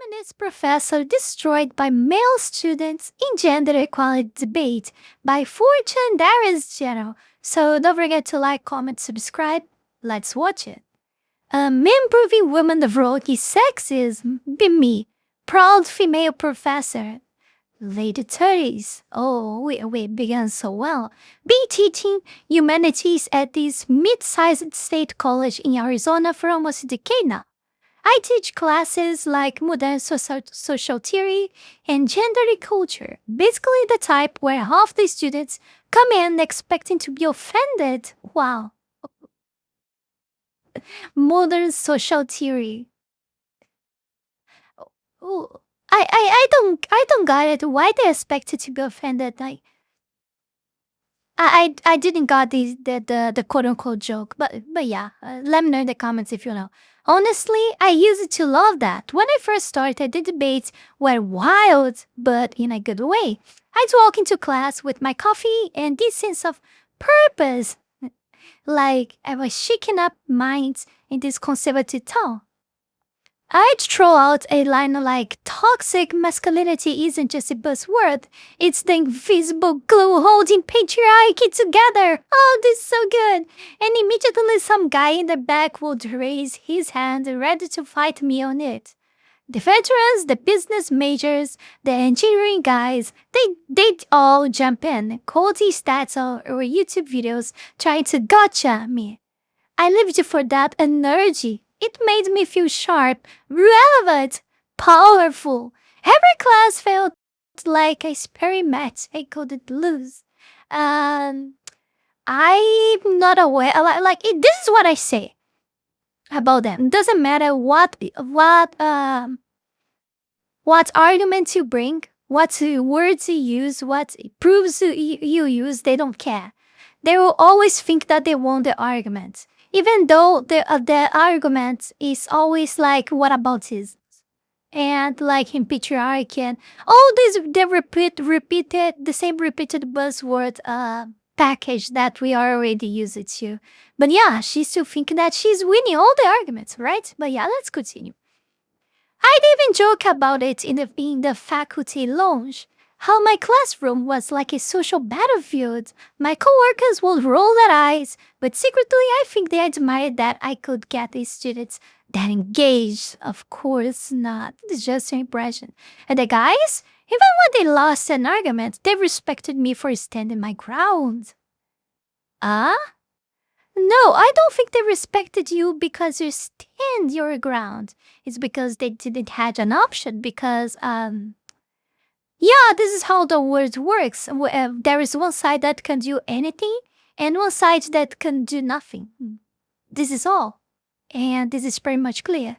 Feminist professor destroyed by male students in gender equality debate by Fortune Diaries channel. So don't forget to like, comment, subscribe. Let's watch it. A man-proving woman of rookie sexism, be me, proud female professor. Late 30s. Oh, we began so well. Be teaching humanities at this mid-sized state college in Arizona for almost a decade now. I teach classes like modern social theory and gender culture, basically the type where half the students come in expecting to be offended. Wow. Modern social theory. Oh, I don't got it. Why they expected to be offended? I didn't got the quote unquote joke, but yeah, let me know in the comments if you know. Honestly, I used to love that. When I first started, the debates were wild, but in a good way. I'd walk into class with my coffee and this sense of purpose, like I was shaking up minds in this conservative tone. I'd throw out a line like, toxic masculinity isn't just a buzzword, it's the invisible glue holding patriarchy together. Oh, this is so good. And immediately some guy in the back would raise his hand ready to fight me on it. The veterans, the business majors, the engineering guys, they'd all jump in, quoting stats or YouTube videos trying to gotcha me. I lived for that energy. It made me feel sharp, relevant, powerful. Every class felt like a experiment I couldn't lose. I'm not aware. This is what I say about them. It doesn't matter what arguments you bring, what words you use, what proofs you use. They don't care. They will always think that they won the argument. Even though the argument is always like whataboutism and like in patriarchy and all these they repeated the same repeated buzzword package that we are already used to. But yeah, she still thinks that she's winning all the arguments, right? But yeah, let's continue. I'd even joke about it in the faculty lounge. How my classroom was like a social battlefield. My coworkers would roll their eyes, but secretly I think they admired that I could get these students that engaged. Of course not. It's just an impression. And the guys, even when they lost an argument, they respected me for standing my ground. No, I don't think they respected you because you stand your ground. It's because they didn't have an option because, yeah, this is how the world works. There is one side that can do anything and one side that can do nothing. This is all. And this is pretty much clear.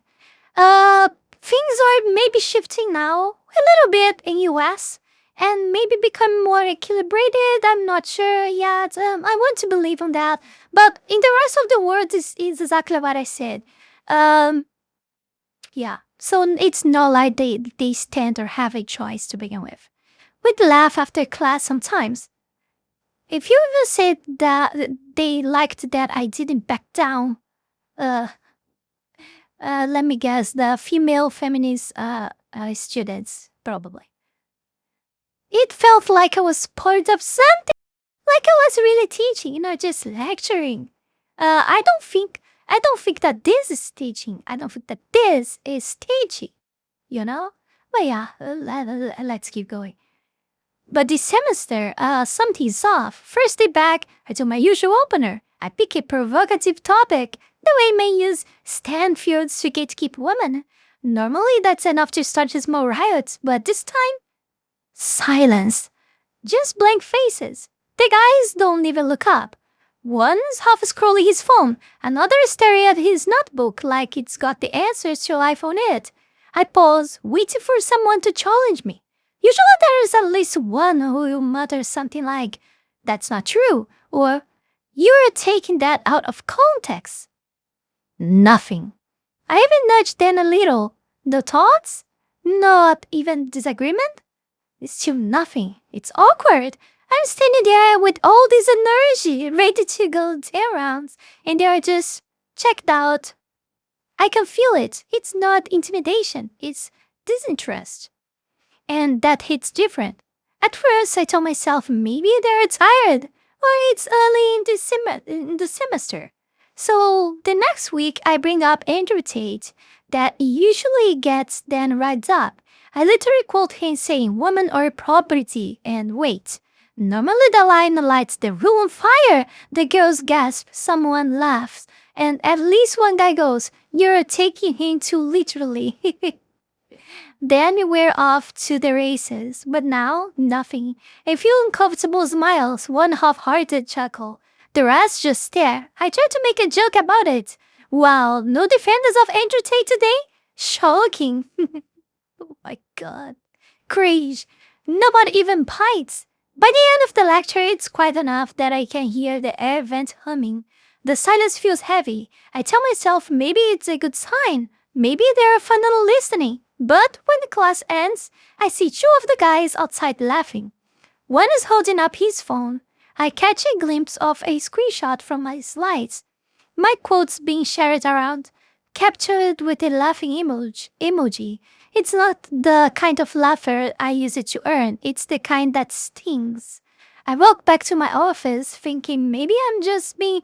Things are maybe shifting now a little bit in US and maybe become more equilibrated. I'm not sure yet. I want to believe on that. But in the rest of the world, is exactly what I said. Yeah. So it's not like they stand or have a choice to begin with. We'd laugh after class sometimes. If you even said that they liked that I didn't back down, let me guess, the female feminist students, probably. It felt like I was part of something, like I was really teaching, not just lecturing. I don't think that this is teaching. I don't think that this is teaching, you know? But yeah, let's keep going. But this semester, something's off. First day back, I do my usual opener. I pick a provocative topic, the way men use Stanfields to gatekeep women. Normally, that's enough to start a small riot, but this time, silence. Just blank faces. The guys don't even look up. One's half scrolling his phone, another staring at his notebook like it's got the answers to life on it. I pause, waiting for someone to challenge me. Usually there is at least one who will mutter something like, "That's not true," or "You're taking that out of context." Nothing. I even nudged them a little. No thoughts? Not even disagreement? It's still nothing. It's awkward. I'm standing there with all this energy, ready to go 10 rounds, and they are just checked out. I can feel it. It's not intimidation. It's disinterest. And that hits different. At first, I told myself maybe they're tired, or it's early in the semester. So the next week, I bring up Andrew Tate, that usually gets then rides up. I literally quote him saying woman or property, and wait. Normally the line lights the room on fire. The girls gasp, someone laughs, and at least one guy goes, "You're taking him too literally." Then we're off to the races, but now, nothing. A few uncomfortable smiles, one half-hearted chuckle. The rest just stare. I try to make a joke about it. Wow, no defenders of Andrew Tate today? Shocking. Oh my god. Cringe. Nobody even bites. By the end of the lecture, it's quiet enough that I can hear the air vent humming. The silence feels heavy. I tell myself maybe it's a good sign. Maybe they're finally listening. But when the class ends, I see two of the guys outside laughing. One is holding up his phone. I catch a glimpse of a screenshot from my slides. My quotes being shared around, captured with a laughing emoji. It's not the kind of laughter I use it to earn. It's the kind that stings. I walk back to my office thinking maybe I'm just being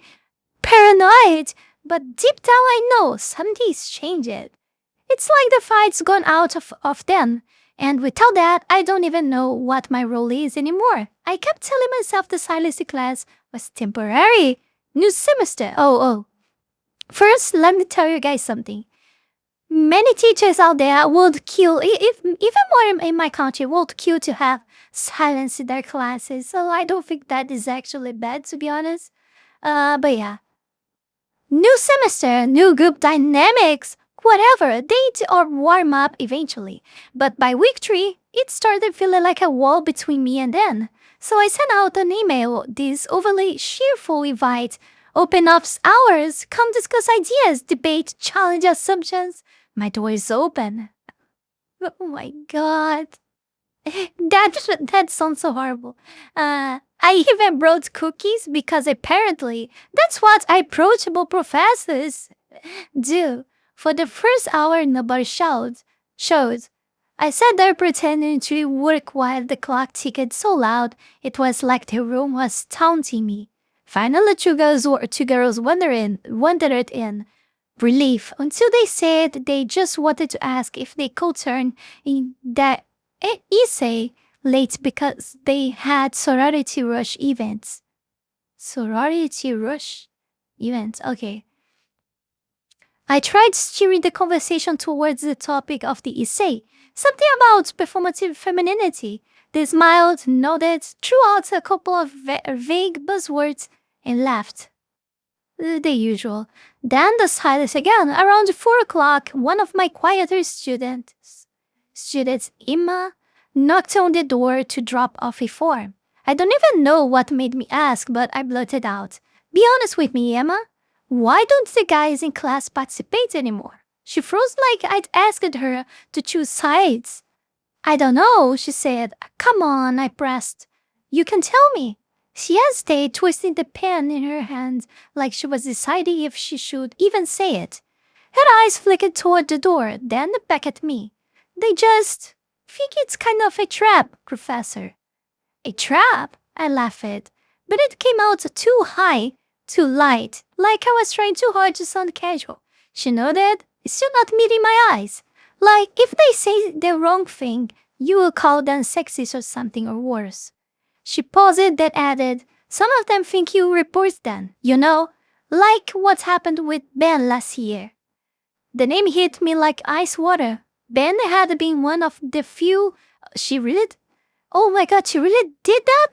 paranoid, but deep down I know something's changed. It's like the fight's gone out of them, and without that, I don't even know what my role is anymore. I kept telling myself the silence class was temporary. New semester. Oh. First, let me tell you guys something. Many teachers out there would kill, if even more in my country, would kill to have silence in their classes. So I don't think that is actually bad, to be honest. But yeah. New semester, new group dynamics. Whatever, date or warm up eventually. But by week 3, it started feeling like a wall between me and them. So I sent out an email, this overly cheerful invite. Open office hours, come discuss ideas, debate, challenge assumptions. My door is open. Oh my god. That sounds so horrible. I even brought cookies because apparently that's what approachable professors do. For the first hour, nobody showed. I sat there pretending to work while the clock ticked so loud it was like the room was taunting me. Finally, two girls wandered in. Relief, until they said they just wanted to ask if they could turn in that essay late because they had sorority rush events. Sorority rush events, okay. I tried steering the conversation towards the topic of the essay, something about performative femininity. They smiled, nodded, threw out a couple of vague buzzwords, and laughed. The usual. Then the silence again. Around 4 o'clock, one of my quieter students, Emma, knocked on the door to drop off a form. I don't even know what made me ask, but I blurted out. "Be honest with me, Emma. Why don't the guys in class participate anymore?" She froze like I'd asked her to choose sides. "I don't know," she said. "Come on," I pressed. "You can tell me." She hesitated, twisting the pen in her hand like she was deciding if she should even say it. Her eyes flickered toward the door, then back at me. "They just think it's kind of a trap, Professor." "A trap?" I laughed, but it came out too high, too light, like I was trying too hard to sound casual. She nodded, still not meeting my eyes. Like, if they say the wrong thing, you will call them sexist or something or worse. She paused, then added, "Some of them think you report them, you know, like what happened with Ben last year." The name hit me like ice water. Ben had been one of the few... She really... Oh my god, she really did that?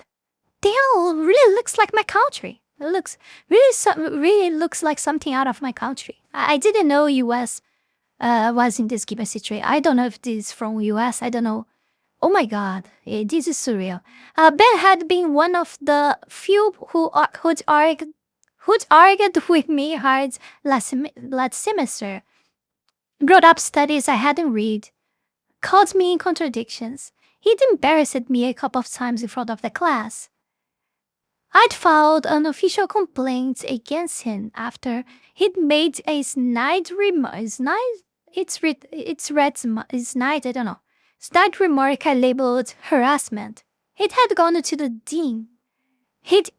Damn, really looks like my country. It looks really looks like something out of my country. I didn't know US was in this given situation. I don't know if this is from US. I don't know. Oh my god, this is surreal. Ben had been one of the few who'd argued with me hard last semester. Brought up studies I hadn't read. Caught me in contradictions. He'd embarrassed me a couple of times in front of the class. I'd filed an official complaint against him after he'd made a snide It's night, I don't know. That remark I labeled harassment. It had gone to the dean. He'd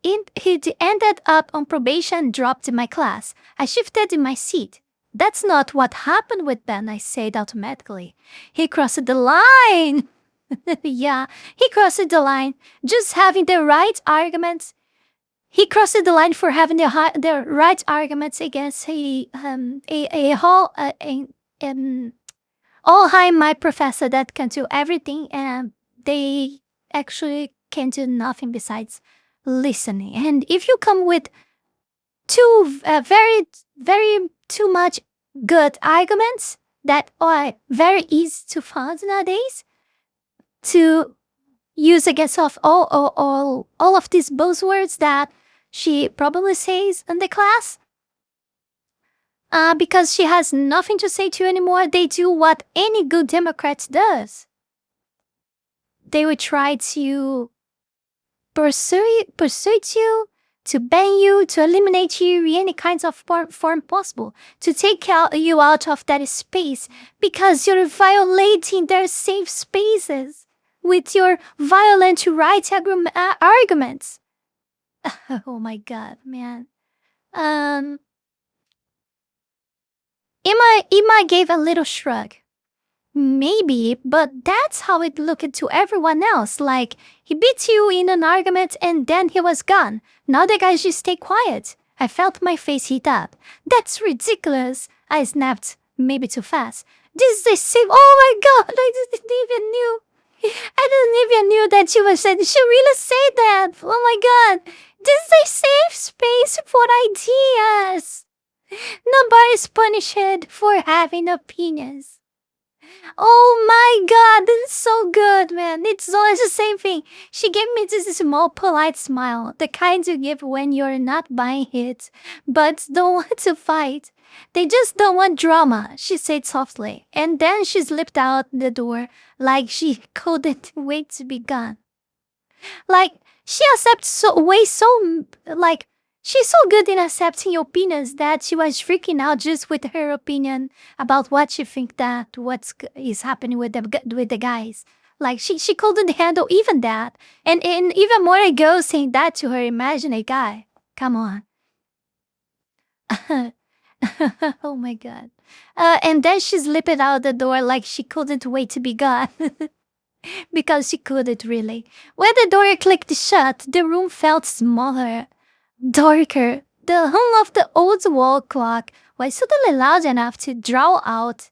ended up on probation and dropped in my class. I shifted in my seat. That's not what happened with Ben, I said automatically. He crossed the line. Yeah, he crossed the line. Just having the right arguments. He crossed the line for having the right arguments against all high my professor that can do everything, and they actually can do nothing besides listening. And if you come with too much good arguments that are very easy to find nowadays to use against all of these buzzwords that she probably says in the class, because she has nothing to say to you anymore, they do what any good Democrat does. They will try to persuade you, to ban you, to eliminate you in any kinds of form possible, to take you out of that space because you're violating their safe spaces with your violent right arguments. Oh my god, man. Ima gave a little shrug. Maybe, but that's how it looked to everyone else. Like, he beat you in an argument and then he was gone. Now the guys just stay quiet. I felt my face heat up. That's ridiculous. I snapped, maybe too fast. This is the same. Oh my god, I didn't even knew that she really said that. Oh my god. This is a safe space for ideas. Nobody's punished for having opinions. Oh my god, this is so good, man. It's always the same thing. She gave me this small, polite smile, the kind you give when you're not buying it, but don't want to fight. They just don't want drama, she said softly, and then she slipped out the door like she couldn't wait to be gone. Like, she's so good in accepting opinions that she was freaking out just with her opinion about what she think that what is happening with the guys. Like, she couldn't handle even that. And even more a girl saying that to her imaginary guy. Come on. Oh my god. And then she slipped out the door like she couldn't wait to be gone. Because she couldn't really. When the door clicked shut, the room felt smaller, darker. The hum of the old wall clock was suddenly loud enough to draw out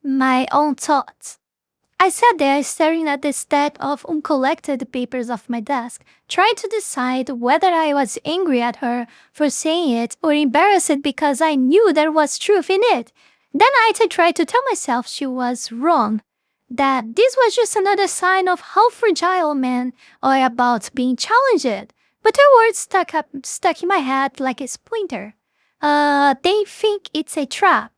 my own thoughts. I sat there staring at the stack of uncollected papers off my desk, trying to decide whether I was angry at her for saying it or embarrassed because I knew there was truth in it. Then I tried to tell myself she was wrong, that this was just another sign of how fragile men are about being challenged. But her words stuck in my head like a splinter. They think it's a trap.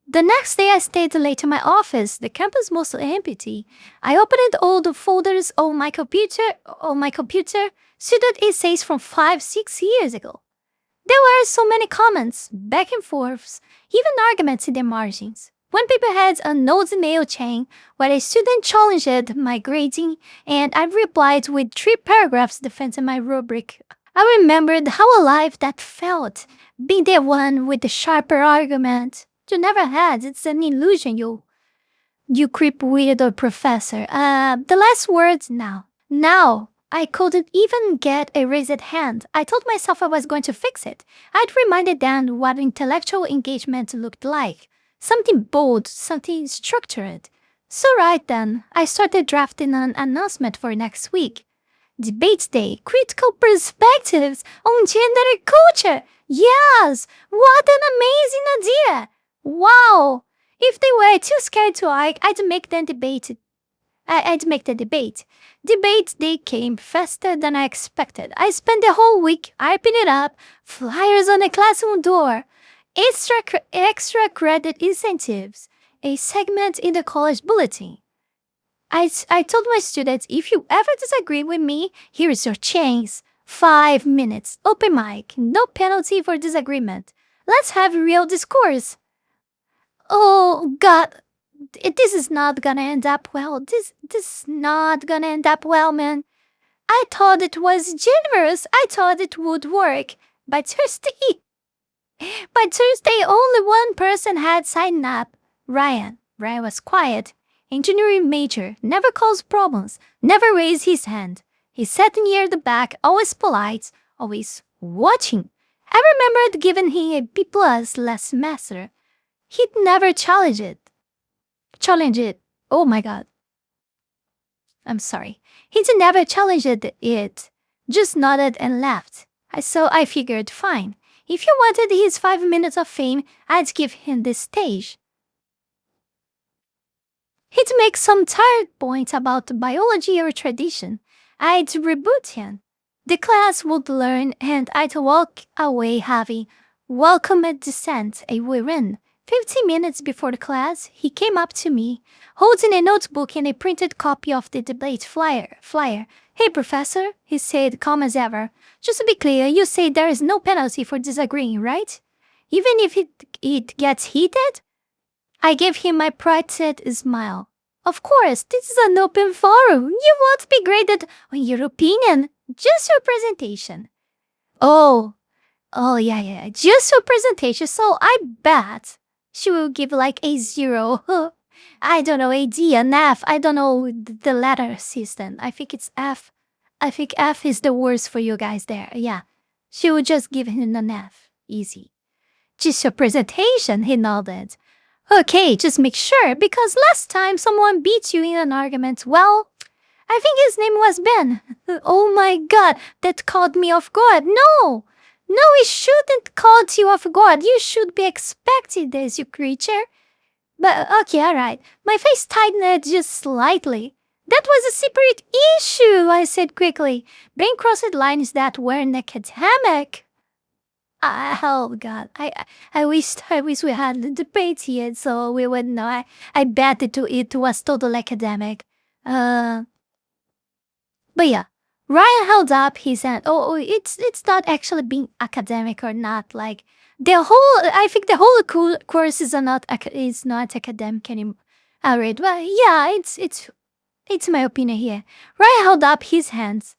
The next day I stayed late in my office, the campus mostly empty. I opened all the folders on my computer, student essays from 5-6 years ago. There were so many comments, back and forths, even arguments in the margins. One paper had a notes email chain where a student challenged my grading, and I replied with 3 paragraphs defending my rubric. I remembered how alive that felt, being the one with the sharper argument. You never had. It's an illusion, you creep weirdo professor. The last words now. Now, I couldn't even get a raised hand. I told myself I was going to fix it. I'd reminded Dan what intellectual engagement looked like. Something bold, something structured. So right then, I started drafting an announcement for next week. Debate Day, critical perspectives on gender culture. Yes, what an amazing idea. Wow! If they were too scared to argue, I'd make the debate. Debate Day came faster than I expected. I spent the whole week hyping it up, flyers on the classroom door, extra credit incentives, a segment in the college bulletin. I told my students, if you ever disagree with me, here's your chance. 5 minutes, open mic, no penalty for disagreement. Let's have real discourse. Oh, God. This is not gonna end up well. This is not gonna end up well, man. I thought it was generous. I thought it would work. By Thursday, only one person had signed up. Ryan. Ryan was quiet. Engineering major. Never caused problems. Never raised his hand. He sat near the back, always polite, always watching. I remembered giving him a B+ last semester. He'd never challenged it. Oh my God. I'm sorry. He'd never challenged it. Just nodded and laughed. So I figured, fine. If you wanted his 5 minutes of fame, I'd give him this stage. He'd make some tired point about biology or tradition. I'd reboot him. The class would learn, and I'd walk away having welcomed dissent a win. 15 minutes before the class, he came up to me, holding a notebook and a printed copy of the debate flyer. Hey, professor, he said, calm as ever. Just to be clear, you say there is no penalty for disagreeing, right? Even if it gets heated? I gave him my prideful smile. Of course, this is an open forum. You won't be graded on your opinion, just your presentation. Oh, yeah, just your presentation, so I bet she will give like a 0. I don't know, a D, an F. I don't know the letter system. I think it's F. I think F is the worst for you guys there. Yeah, she will just give him an F. Easy. Just your presentation, he nodded. Okay, just make sure, because last time someone beat you in an argument, well, I think his name was Ben. Oh my God, that caught me off guard. No, it shouldn't caught you off guard. You should be expected this, you creature. But, okay, alright. My face tightened just slightly. That was a separate issue, I said quickly. Brain crossed lines that weren't academic. Oh God, I wish we had the debate here so we would know. I bet it was totally academic. But yeah, Ryan held up his hand. Oh, it's not actually being academic or not. Like I think the whole course is not academic anymore. Alright, well, yeah, it's my opinion here. Ryan held up his hands.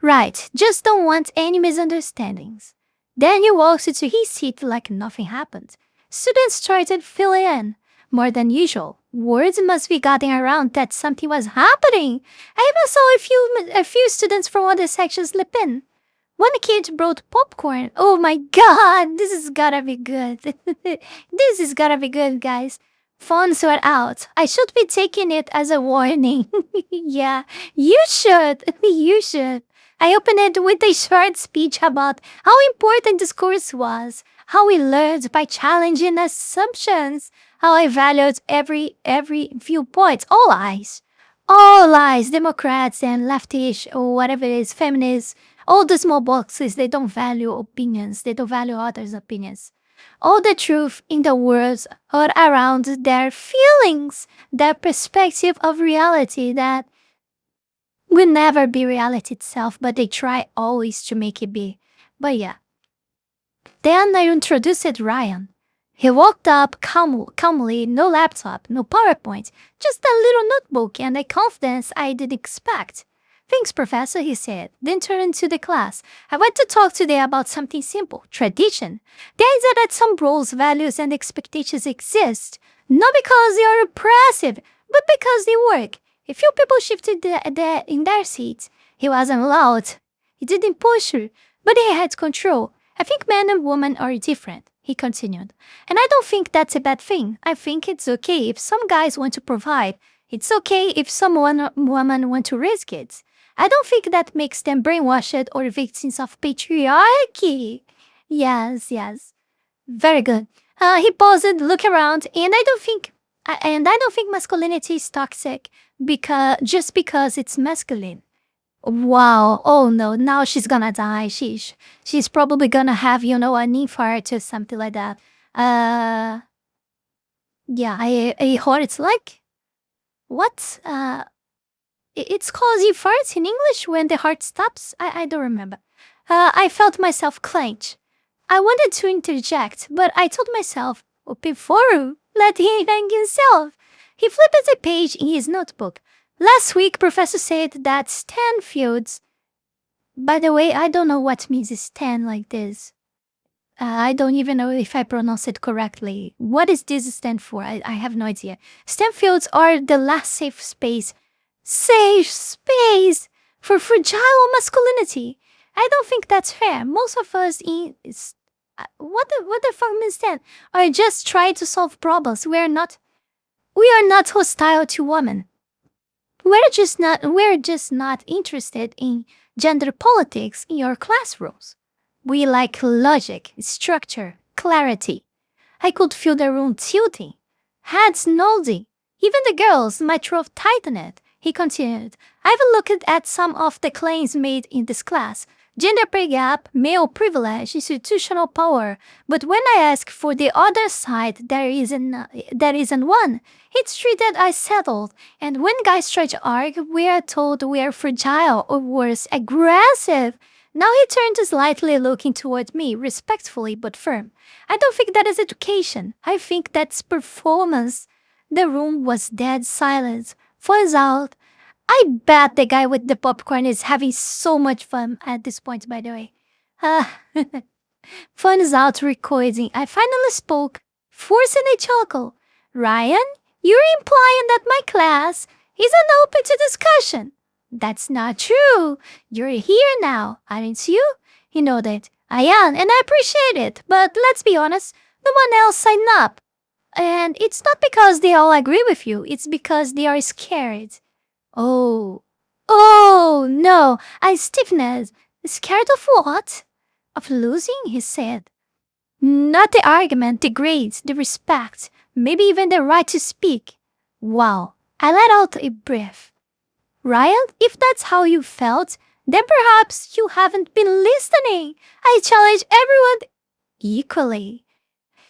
Right, just don't want any misunderstandings. Then he walked to his seat like nothing happened. Students started filling in. More than usual. Words must be getting around that something was happening. I even saw a few students from other sections slip in. One kid brought popcorn. Oh my God, this has gotta be good. This has gotta be good, guys. Phones were out. I should be taking it as a warning. Yeah, you should. You should. I opened it with a short speech about how important this course was, how we learned by challenging assumptions, how I valued every viewpoint, all lies, Democrats and leftish or whatever it is, feminists, all the small boxes, they don't value opinions, they don't value others' opinions. All the truth in the world are around their feelings, their perspective of reality that will never be reality itself, but they try always to make it be. But yeah. Then I introduced Ryan. He walked up calmly, no laptop, no PowerPoint, just a little notebook and a confidence I didn't expect. Thanks, Professor, he said, then turned to the class. I want to talk today about something simple, tradition. The idea that some rules, values, and expectations exist, not because they are oppressive, but because they work. A few people shifted in their seats. He wasn't loud. He didn't push her, but he had control. I think men and women are different, he continued. And I don't think that's a bad thing. I think it's okay if some guys want to provide. It's okay if some women want to risk it. I don't think that makes them brainwashed or victims of patriarchy. Yes. Very good. He paused, looked around, and I don't think masculinity is toxic just because it's masculine. Wow. Oh no, now she's gonna die. She's probably gonna have, an infarct or something like that. Yeah, a heart, it's like, what? It's called infarct in English when the heart stops? I don't remember. I felt myself clench. I wanted to interject, but I told myself, open forum. let him hang himself. He flipped a page in his notebook. Last week, Professor said that stem fields... By the way, I don't know what means stem like this. I don't even know if I pronounce it correctly. What does this stand for? I have no idea. Stem fields are the last safe space for fragile masculinity. I don't think that's fair. Most of us what the fuck means that? Are just trying to solve problems. We are not hostile to women. We're just not interested in gender politics in your classrooms. We like logic, structure, clarity. I could feel the room tilting, heads nodding. Even the girls, my throat tightened. He continued, I've looked at some of the claims made in this class. Gender pay gap, male privilege, institutional power. But when I ask for the other side, there isn't one. It's treated as settled. And when guys try to argue, we are told we are fragile or worse, aggressive. Now he turned slightly, looking toward me, respectfully but firm. I don't think that is education. I think that's performance. The room was dead silent. Fuzz out. I bet the guy with the popcorn is having so much fun at this point, by the way. Fun's out recording. I finally spoke, forcing a chuckle. Ryan, you're implying that my class isn't open to discussion. That's not true. You're here now, aren't you? He nodded. I am, and I appreciate it. But let's be honest, no one else signed up. And it's not because they all agree with you. It's because they are scared. Oh, no. I stiffened. Scared of what? Of losing, he said. Not the argument, the grades, the respect, maybe even the right to speak. Wow. I let out a breath. Ryan, if that's how you felt, then perhaps you haven't been listening. I challenge everyone equally.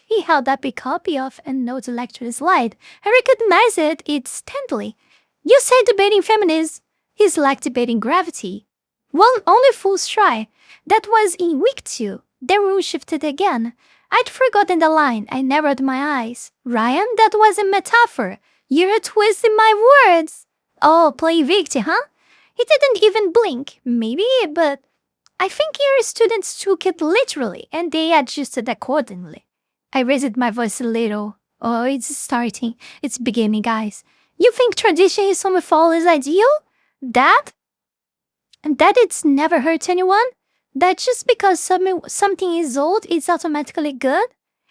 He held up a copy of a note lecture slide. I recognized it instantly. You said debating feminism is like debating gravity. One only fool's try. That was in week 2. The room shifted again. I'd forgotten the line. I narrowed my eyes. Ryan, that was a metaphor. You're twisting my words. Oh, playing victim, huh? He didn't even blink. Maybe, but I think your students took it literally, and they adjusted accordingly. I raised my voice a little. Oh, it's starting. It's beginning, guys. You think tradition is some flawless ideal? That it's never hurt anyone? That just because something is old, it's automatically good?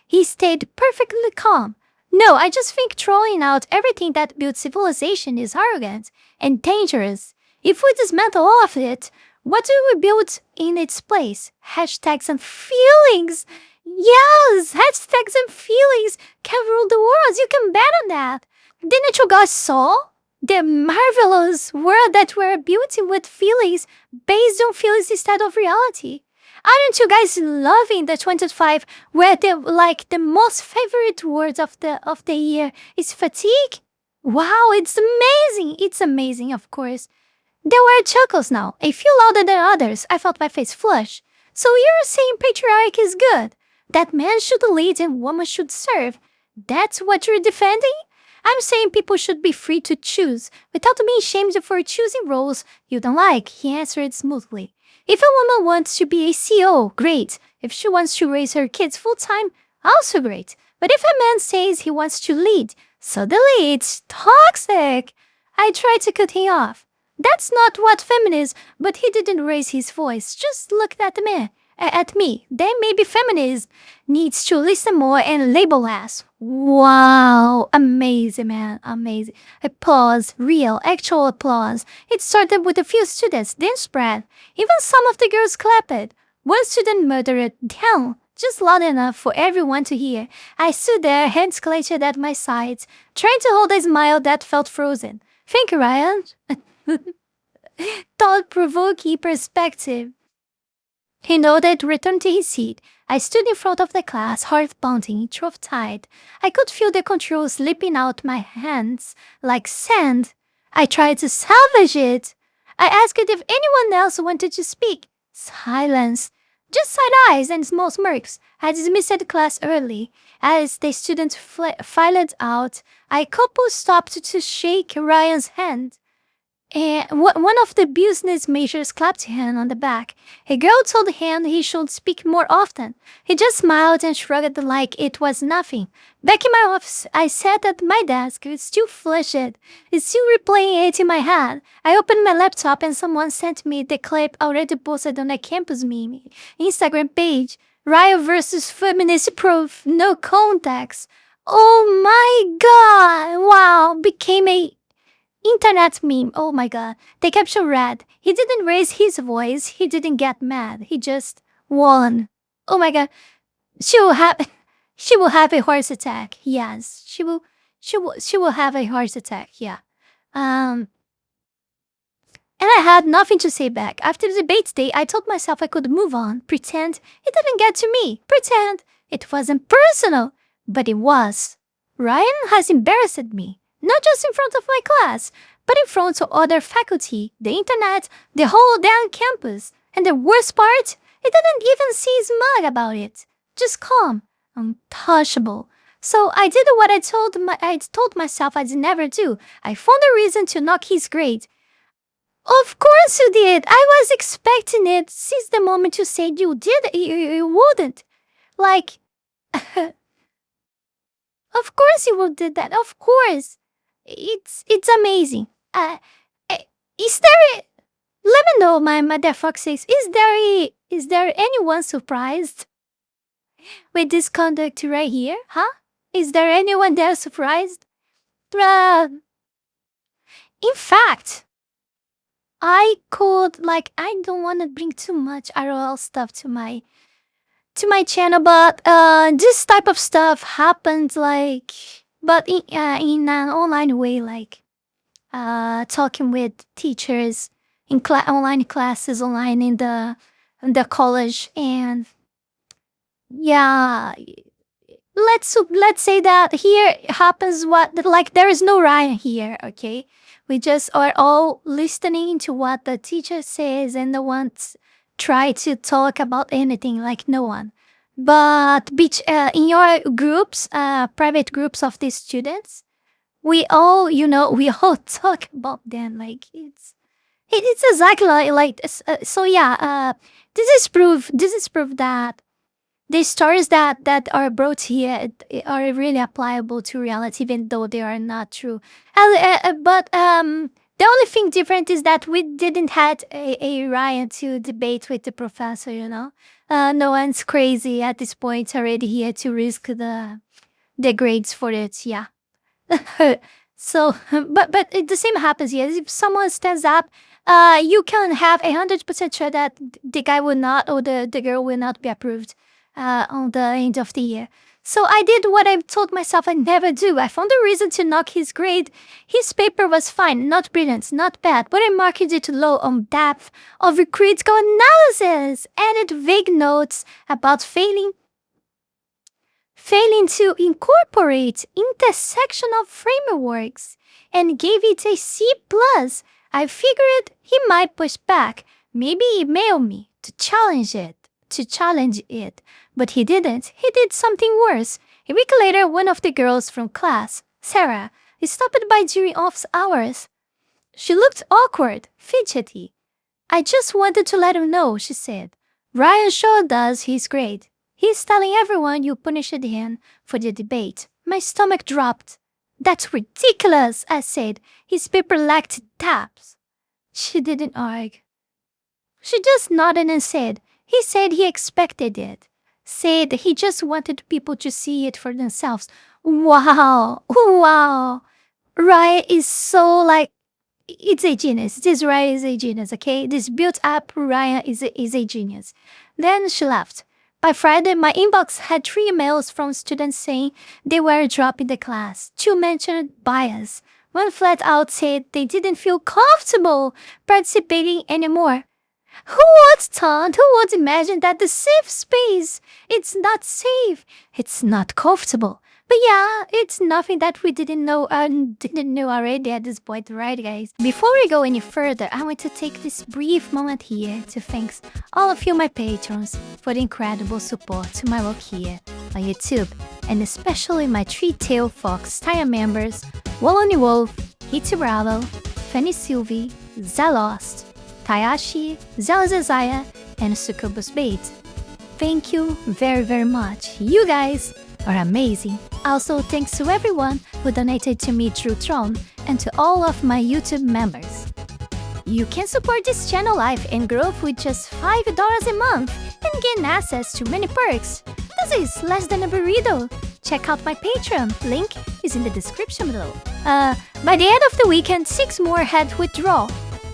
He stayed perfectly calm. No, I just think throwing out everything that built civilization is arrogant and dangerous. If we dismantle all of it, what do we build in its place? Hashtags and feelings! Yes, hashtags and feelings can rule the world. You can bet on that. Didn't you guys saw the marvelous world that we're building with feelings based on feelings instead of reality? Aren't you guys loving the 25 where the most favorite word of the year is fatigue? Wow, it's amazing. It's amazing, of course. There were chuckles now, a few louder than others. I felt my face flush. So you're saying patriarchy is good? That man should lead and woman should serve? That's what you're defending? I'm saying people should be free to choose, without being shamed for choosing roles you don't like, he answered smoothly. If a woman wants to be a CEO, great. If she wants to raise her kids full-time, also great. But if a man says he wants to lead, suddenly it's toxic. I tried to cut him off. That's not what feminism, but he didn't raise his voice, just looked at me. Then maybe feminism needs to listen more and label less. Wow, amazing, man, amazing. Applause, real, actual applause. It started with a few students, then spread. Even some of the girls clapped. One student muttered down, just loud enough for everyone to hear. I stood there, hands clenched at my sides, trying to hold a smile that felt frozen. Thank you, Ryan. Thought-provoking perspective. He nodded, returned to his seat. I stood in front of the class, heart pounding, throat tight. I could feel the controls slipping out my hands like sand. I tried to salvage it. I asked if anyone else wanted to speak. Silence. Just side eyes and small smirks. I dismissed the class early. As the students filed out, a couple stopped to shake Ryan's hand. And one of the business majors clapped him on the back. A girl told him he should speak more often. He just smiled and shrugged like it was nothing. Back in my office, I sat at my desk, still flushed, still replaying it in my head. I opened my laptop and someone sent me the clip already posted on the campus meme Instagram page. Ryan versus Feminist proof, no context. Oh my god! Wow, became a internet meme. Oh my god. The caption read, he didn't raise his voice, he didn't get mad, he just won. Oh my god. She will have a heart attack. Yes. She will have a heart attack. Yeah. And I had nothing to say back. After the debate day, I told myself I could move on, pretend it didn't get to me, pretend it wasn't personal, but it was. Ryan has embarrassed me. Not just in front of my class, but in front of other faculty, the internet, the whole damn campus. And the worst part, he didn't even seem smug about it. Just calm, untouchable. So I did what I told myself I'd never do. I found a reason to knock his grade. Of course you did. I was expecting it since the moment you said you did. You wouldn't. Like, of course you would do that. Of course. It's amazing. Is there? Let me know, my motherfuckers. Is there anyone surprised with this conduct right here? Huh? Is there anyone there surprised? In fact, I don't want to bring too much ROL stuff to my channel, but this type of stuff happens but in an online way, talking with teachers in online classes, online in the college, and yeah, let's say that here happens there is no Ryan here, okay? We just are all listening to what the teacher says, and no one try to talk about anything, like no one. But in your groups, private groups of the students, we all talk about them. It's exactly like so. Yeah. This is proof that the stories that are brought here are really applicable to reality, even though they are not true. But the only thing different is that we didn't had a Ryan to debate with the professor, no one's crazy at this point already here to risk the grades for it, yeah. So, but the same happens here. If someone stands up, you can have 100% sure that the guy will not, or the girl will not be approved on the end of the year. So I did what I told myself I'd never do. I found a reason to knock his grade. His paper was fine, not brilliant, not bad, but I marked it low on depth of critical analysis, added vague notes about failing to incorporate intersectional frameworks, and gave it a C+. I figured he might push back, maybe email me to challenge it, but he didn't. He did something worse. A week later, one of the girls from class, Sarah, stopped by during office hours. She looked awkward, fidgety. I just wanted to let him know, she said. Ryan sure does his grade. He's telling everyone you punished him for the debate. My stomach dropped. That's ridiculous, I said. His paper lacked tabs. She didn't argue. She just nodded and said, he said he expected it. Said he just wanted people to see it for themselves. Wow. Ryan is so it's a genius. This Ryan is a genius, okay? This built up Ryan is a genius. Then she left. By Friday, my inbox had 3 emails from students saying they were dropping the class. 2 mentioned bias. One flat out said they didn't feel comfortable participating anymore. Who would imagine that the safe space, it's not safe, it's not comfortable. But yeah, it's nothing that we didn't know already at this point, right guys? Before we go any further, I want to take this brief moment here to thank all of you my patrons for the incredible support to my work here on YouTube and especially my three-tailed fox Taiashi members, Wolony Wolf, Heath Rowell, Fenny Sylvy, Zalost, Taiashi, Zaela Zhezzaia, and Succubus Bait. Thank you very, very much. You guys are amazing. Also, thanks to everyone who donated to me through Tron and to all of my YouTube members. You can support this channel life and growth with just $5 a month and gain access to many perks. This is less than a burrito. Check out my Patreon, link is in the description below. By the end of the weekend, 6 more had withdrawal.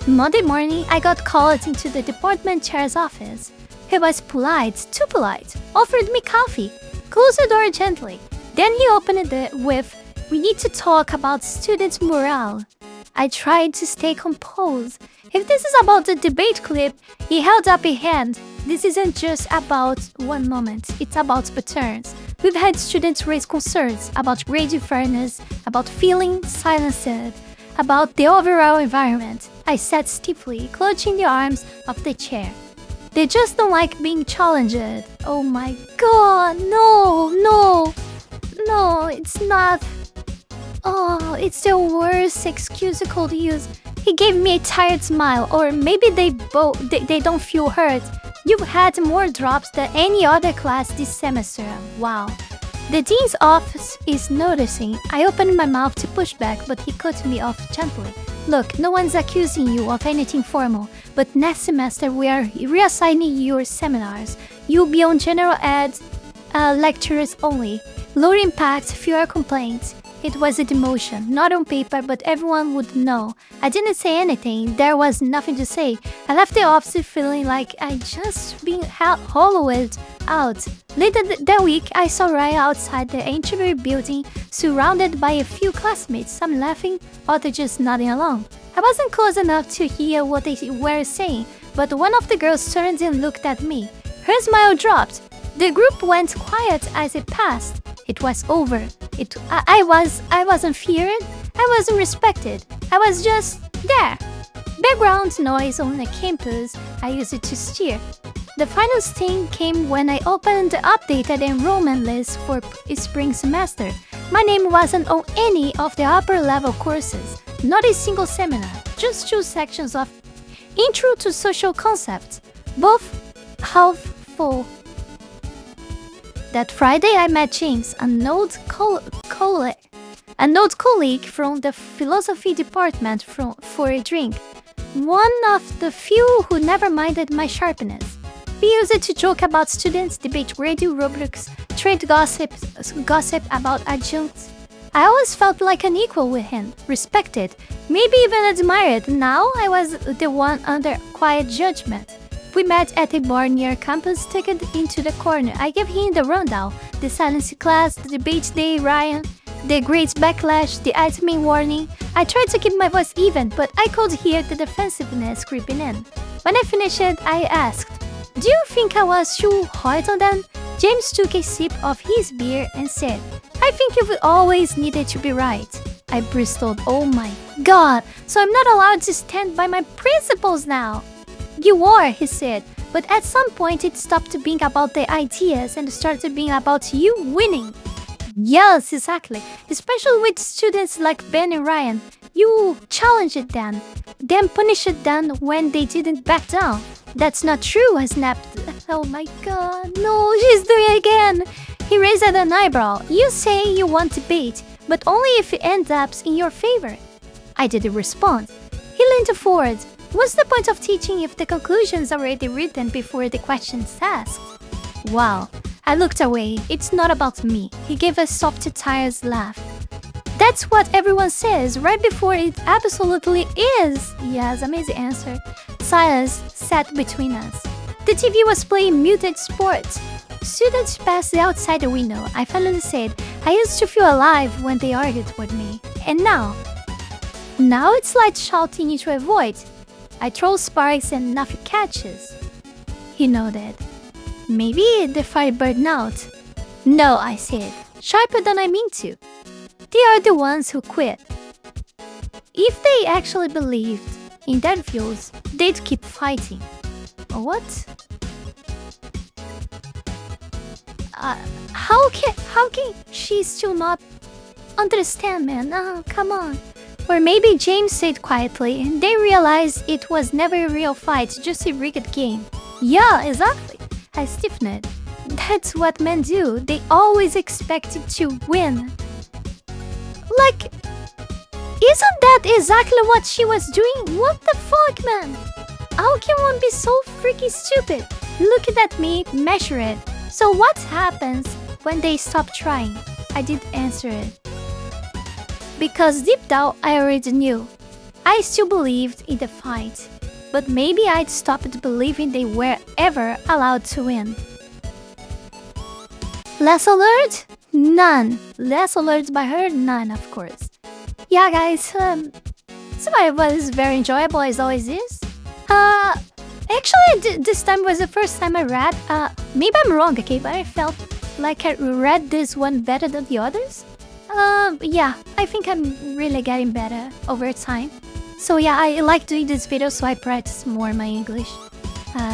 Monday morning, I got called into the department chair's office. He was polite, too polite, offered me coffee, closed the door gently. Then he opened it with, "We need to talk about students' morale." I tried to stay composed. If this is about the debate clip, he held up a hand. This isn't just about one moment, it's about patterns. We've had students raise concerns about grade fairness, about feeling silenced, about the overall environment. I sat stiffly, clutching the arms of the chair. They just don't like being challenged. Oh my god, no, it's not. Oh, it's the worst excuse I could use. He gave me a tired smile, or maybe they don't feel hurt. You've had more drops than any other class this semester. Wow. The dean's office is noticing. I opened my mouth to push back, but he cut me off gently. Look, no one's accusing you of anything formal, but next semester we are reassigning your seminars. You'll be on general ed lectures only. Lower impact, fewer complaints. It was a demotion, not on paper, but everyone would know. I didn't say anything, there was nothing to say. I left the office feeling like I'd just been hollowed out. Later that week, I saw Ryan outside the interview building, surrounded by a few classmates, some laughing, others just nodding along. I wasn't close enough to hear what they were saying, but one of the girls turned and looked at me. Her smile dropped. The group went quiet as it passed. It was over. I wasn't feared. I wasn't respected. I was just there. Background noise on the campus. I used it to steer. The final sting came when I opened the updated enrollment list for spring semester. My name wasn't on any of the upper level courses. Not a single seminar. Just 2 sections of Intro to Social Concepts. Both half full. That Friday, I met James, an old colleague from the philosophy department for a drink. One of the few who never minded my sharpness. We used it to joke about students, debate radio rubrics, trade gossip about adjuncts. I always felt like an equal with him, respected, maybe even admired. Now I was the one under quiet judgment. We met at a bar near campus, taken into the corner. I gave him the rundown, the silence class, the debate day, Ryan, the grades backlash, the admin warning. I tried to keep my voice even, but I could hear the defensiveness creeping in. When I finished it, I asked, "Do you think I was too hard on them?" James took a sip of his beer and said, "I think you've always needed to be right." I bristled, oh my god, so I'm not allowed to stand by my principles now. "You are," he said, "but at some point it stopped being about the ideas and started being about you winning." Yes, exactly. Especially with students like Ben and Ryan. You challenged them, then punished them when they didn't back down. "That's not true," I snapped. Oh my god, no, she's doing it again. He raised an eyebrow. "You say you want debate, but only if it ends up in your favor." I didn't respond. He leaned forward. What's the point of teaching if the conclusion's already written before the question's asked? Wow. I looked away. It's not about me. He gave a soft, tired laugh. That's what everyone says right before it absolutely is. Yes, amazing answer. Silence sat between us. The TV was playing muted sports. Students passed outside the window. I finally said, I used to feel alive when they argued with me. And now? Now it's like shouting into a void. I throw sparks and nothing catches. He nodded. Maybe the fire burned out. No, I said, sharper than I mean to. They are the ones who quit. If they actually believed in their views, they'd keep fighting. What? how can she still not understand, man? Oh, come on. Or maybe James said quietly, and they realized it was never a real fight, just a rigged game. Yeah, exactly. I stiffened. That's what men do. They always expected to win. Like, isn't that exactly what she was doing? What the fuck, man? How can one be so freaky stupid? Look at me, measure it. So what happens when they stop trying? I didn't answer it. Because deep down, I already knew. I still believed in the fight. But maybe I'd stopped believing they were ever allowed to win. Less alert? None. Less alert by her? None, of course. Yeah, guys, so it was very enjoyable as always is. Actually, this time was the first time I read. Maybe I'm wrong, okay, but I felt like I read this one better than the others. Yeah, I think I'm really getting better over time. So yeah, I like doing this video so I practice more my English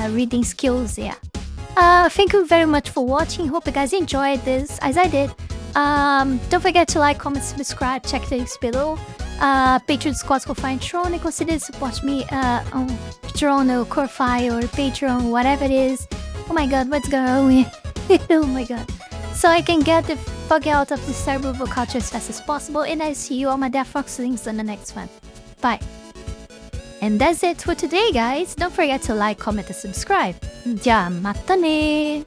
reading skills, yeah. Thank you very much for watching. Hope you guys enjoyed this as I did. Don't forget to like, comment, subscribe, check the links below. Patreon, Skillfull Friends, Tron, and consider to support me on Tron or Ko-Fi or Patreon, whatever it is. Oh my god, what's going on with oh my god. So I can get the fuck out of this terrible culture as fast as possible, and I see you on my Fox links on the next one. Bye. And that's it for today, guys. Don't forget to like, comment, and subscribe. Ja, mata ne!